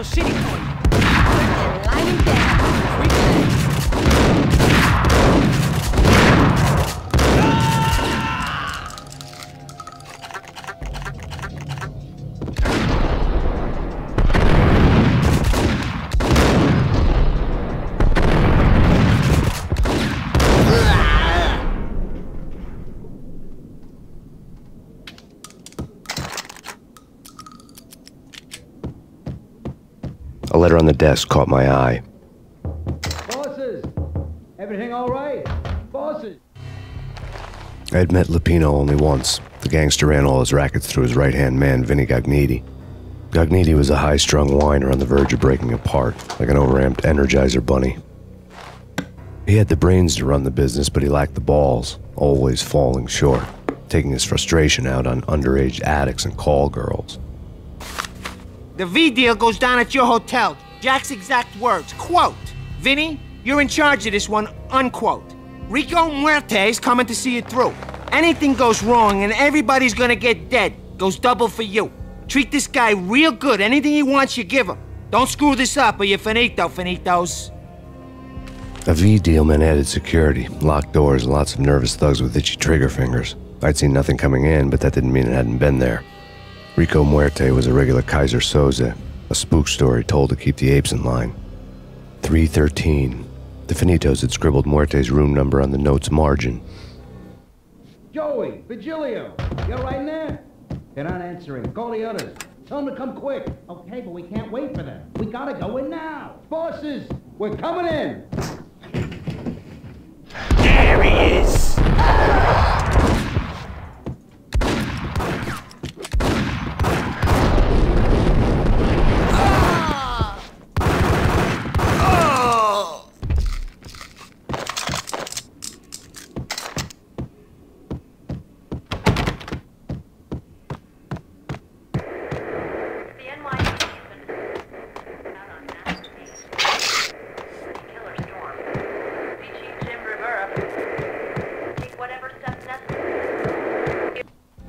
City for you. Line him down. A letter on the desk caught my eye. Bosses! Everything all right? Bosses! I had met Lupino only once. The gangster ran all his rackets through his right-hand man, Vinny Gognitti. Gognitti was a high-strung whiner on the verge of breaking apart, like an overamped Energizer bunny. He had the brains to run the business, but he lacked the balls, always falling short, taking his frustration out on underage addicts and call girls. The V deal goes down at your hotel. Jack's exact words, quote, "Vinny, you're in charge of this one," unquote. Rico Muerte's coming to see it through. Anything goes wrong and everybody's gonna get dead, goes double for you. Treat this guy real good. Anything he wants, you give him. Don't screw this up or you're finito, finitos. A V deal meant added security, locked doors, and lots of nervous thugs with itchy trigger fingers. I'd seen nothing coming in, but that didn't mean it hadn't been there. Rico Muerte was a regular Kaiser Soze, a spook story told to keep the apes in line. 313. The Finitos had scribbled Muerte's room number on the note's margin. Joey, Vigilio, you're right in there? They're not answering. Call the others. Tell them to come quick. Okay, but we can't wait for them. We gotta go in now. Bosses, we're coming in. There he is.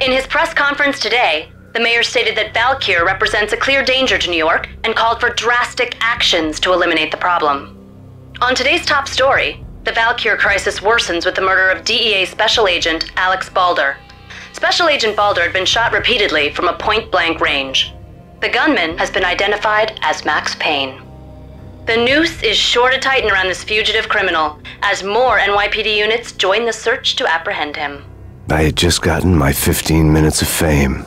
In his press conference today, the mayor stated that Valkyr represents a clear danger to New York and called for drastic actions to eliminate the problem. On today's top story, the Valkyr crisis worsens with the murder of DEA Special Agent Alex Balder. Special Agent Balder had been shot repeatedly from a point-blank range. The gunman has been identified as Max Payne. The noose is sure to tighten around this fugitive criminal as more NYPD units join the search to apprehend him. I had just gotten my 15 minutes of fame.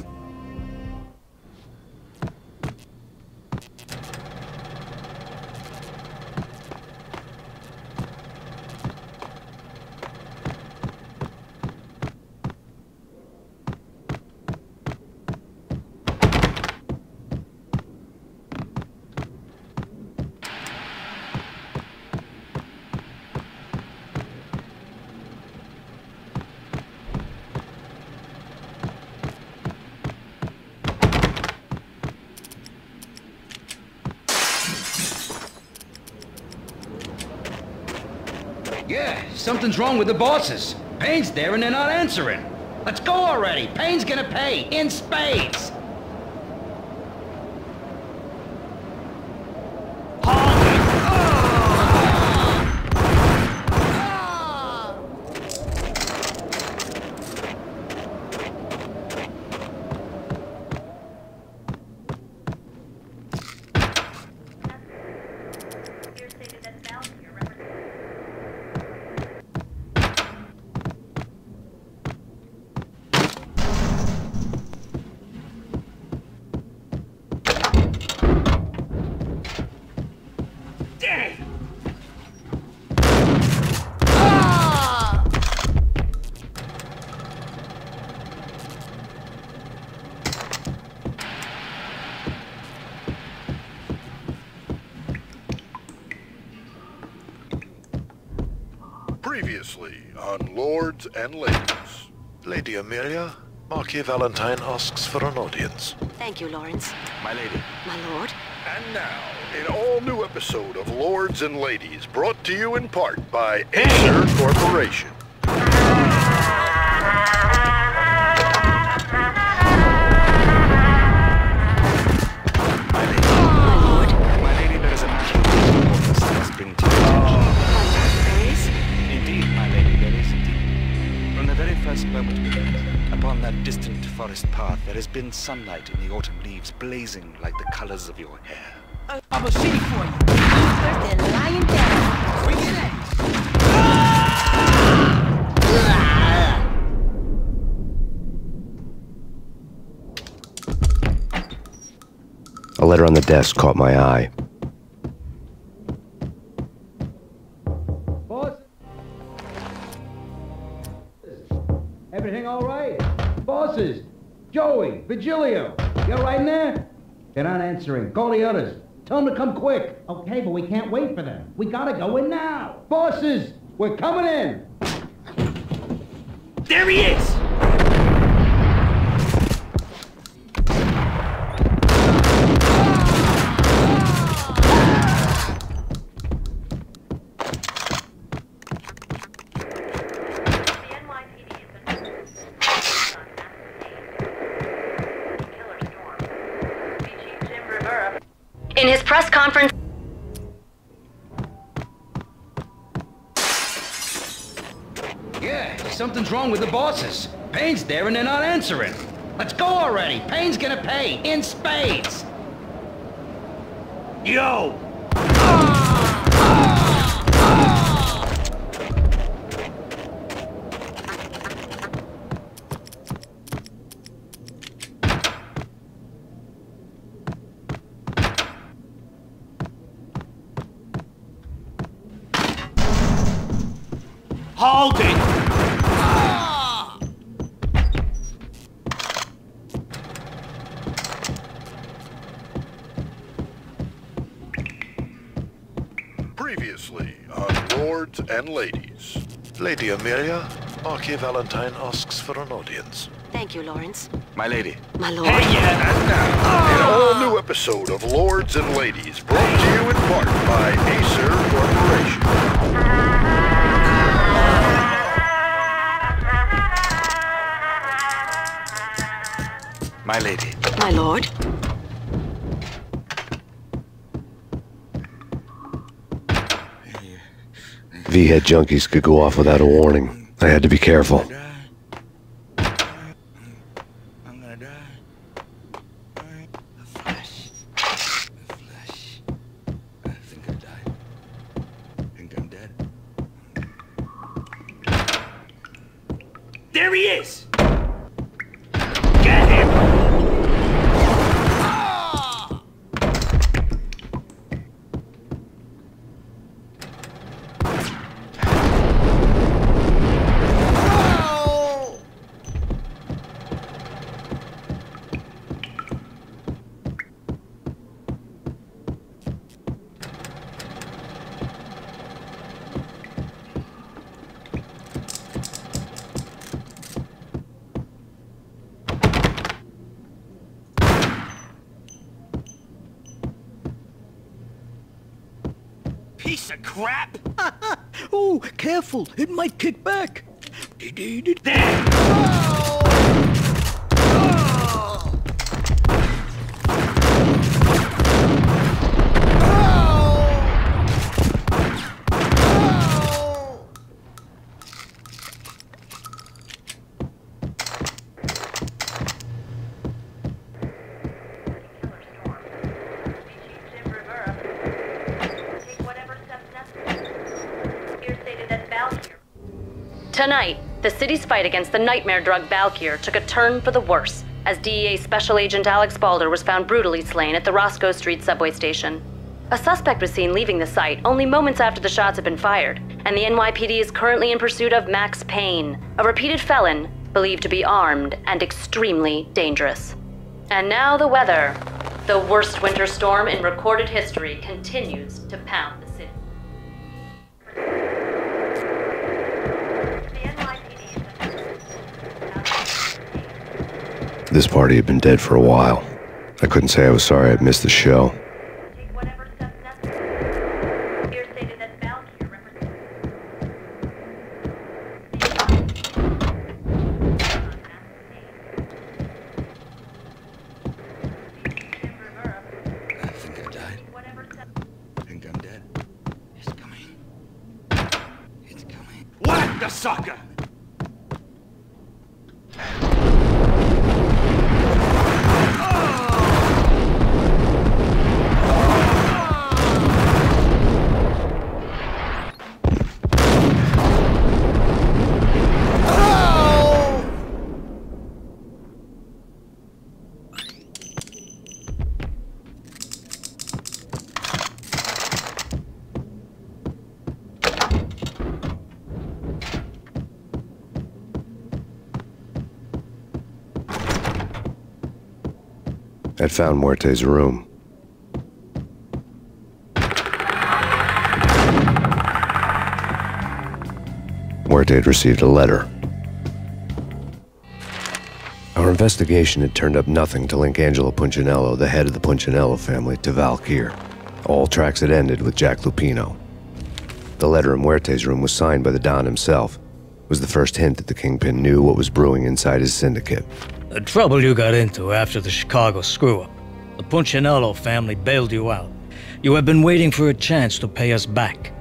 Yeah, something's wrong with the bosses. Payne's there and they're not answering. Let's go already. Payne's gonna pay in spades. Previously on Lords and Ladies. Lady Amelia, Marquis Valentine asks for an audience. Thank you, Lawrence. My lady. My lord. And now, an all-new episode of Lords and Ladies, brought to you in part by Acer Corporation. My lord. first moment we met, upon that distant forest path, there has been sunlight in the autumn leaves blazing like the colors of your hair. I'm a shitty for you. Easier than lying down. Bring it in. A letter on the desk caught my eye. Boss? Everything all right? Bosses? Joey, Virgilio, you all right in there? They're not answering. Call the others. Tell them to come quick. Okay, but we can't wait for them. We gotta go in now. Bosses, we're coming in. There he is! In his press conference... Yeah, something's wrong with the bosses. Payne's there and they're not answering. Let's go already. Payne's gonna pay in spades. Yo! Hold it! Previously on Lords and Ladies. Lady Amelia, Marquis Valentine asks for an audience. Thank you, Lawrence. My lady. My lord. Hey, yeah! An all-new episode of Lords and Ladies, brought to you in part by Acer Corporation. My lady. My lord. V-head junkies could go off without a warning. I had to be careful. I'm gonna die. The flesh. The flesh. I think I died. I think I'm dead. There he is! Get him! Piece of crap! Oh, careful, it might kick back. There! Tonight, the city's fight against the nightmare drug Valkyr took a turn for the worse, as DEA Special Agent Alex Balder was found brutally slain at the Roscoe Street subway station. A suspect was seen leaving the site only moments after the shots had been fired, and the NYPD is currently in pursuit of Max Payne, a repeated felon believed to be armed and extremely dangerous. And now the weather. The worst winter storm in recorded history continues to pound the city. This party had been dead for a while. I couldn't say I was sorry I'd missed the show. Take whatever steps necessary. Here stated that Valkyr represents... I think I died. I think I'm dead. It's coming. It's coming. Whack the sucker! I'd found Muerte's room. Muerte had received a letter. Our investigation had turned up nothing to link Angelo Punchinello, the head of the Punchinello family, to Valkyr. All tracks had ended with Jack Lupino. The letter in Muerte's room was signed by the Don himself. It was the first hint that the Kingpin knew what was brewing inside his syndicate. The trouble you got into after the Chicago screw-up. The Punchinello family bailed you out. You have been waiting for a chance to pay us back.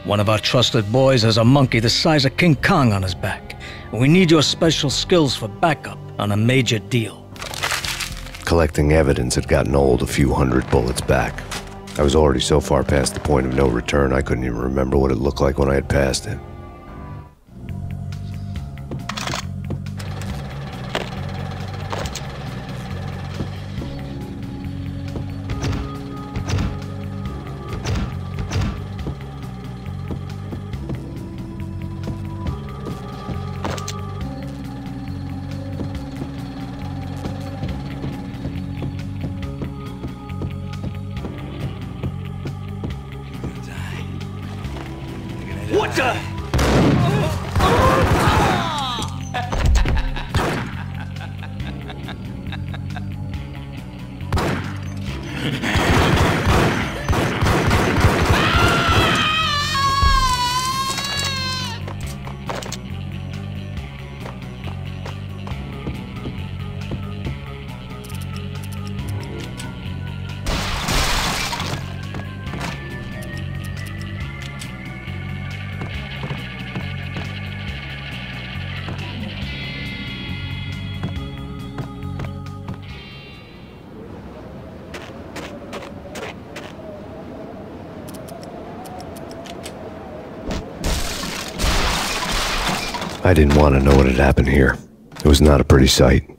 One of our trusted boys has a monkey the size of King Kong on his back. And we need your special skills for backup on a major deal. Collecting evidence had gotten old a few hundred bullets back. I was already so far past the point of no return I couldn't even remember what it looked like when I had passed it. What the? I didn't want to know what had happened here. It was not a pretty sight.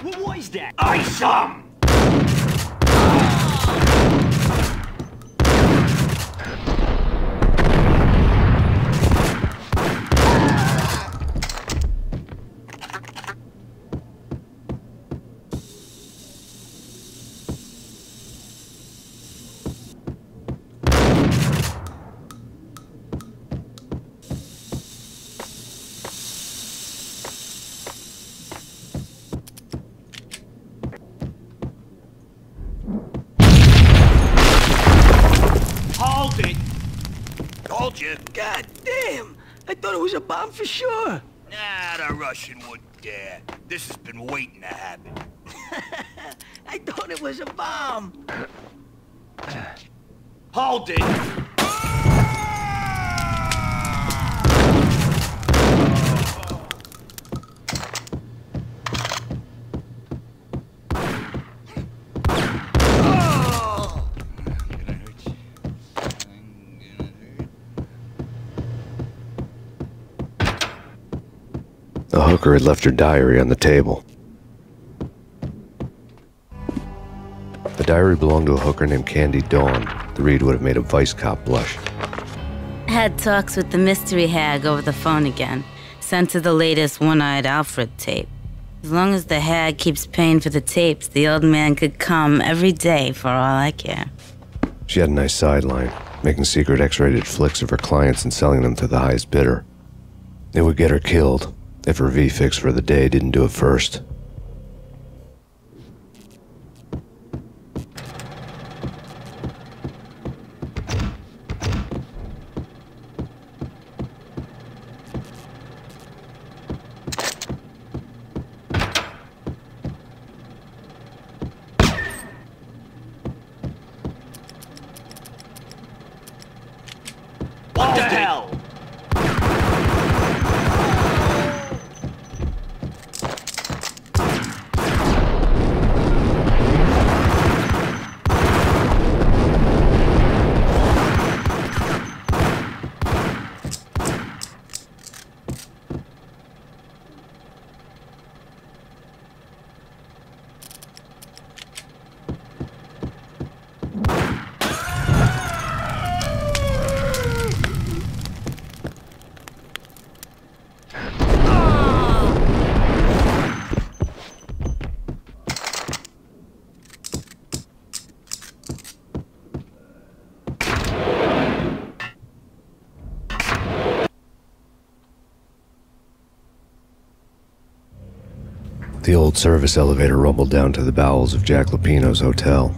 What was that? Awesome! Told you. God damn! I thought it was a bomb for sure. Nah, the Russian wouldn't dare. This has been waiting to happen. I thought it was a bomb. Hold it! The hooker had left her diary on the table. The diary belonged to a hooker named Candy Dawn. The read would have made a vice cop blush. Had talks with the mystery hag over the phone again. Sent her the latest One-Eyed Alfred tape. As long as the hag keeps paying for the tapes, the old man could come every day for all I care. She had a nice sideline, making secret X-rated flicks of her clients and selling them to the highest bidder. It would get her killed, if her V-fix for the day didn't do it first. What the hell? The old service elevator rumbled down to the bowels of Jack Lupino's hotel.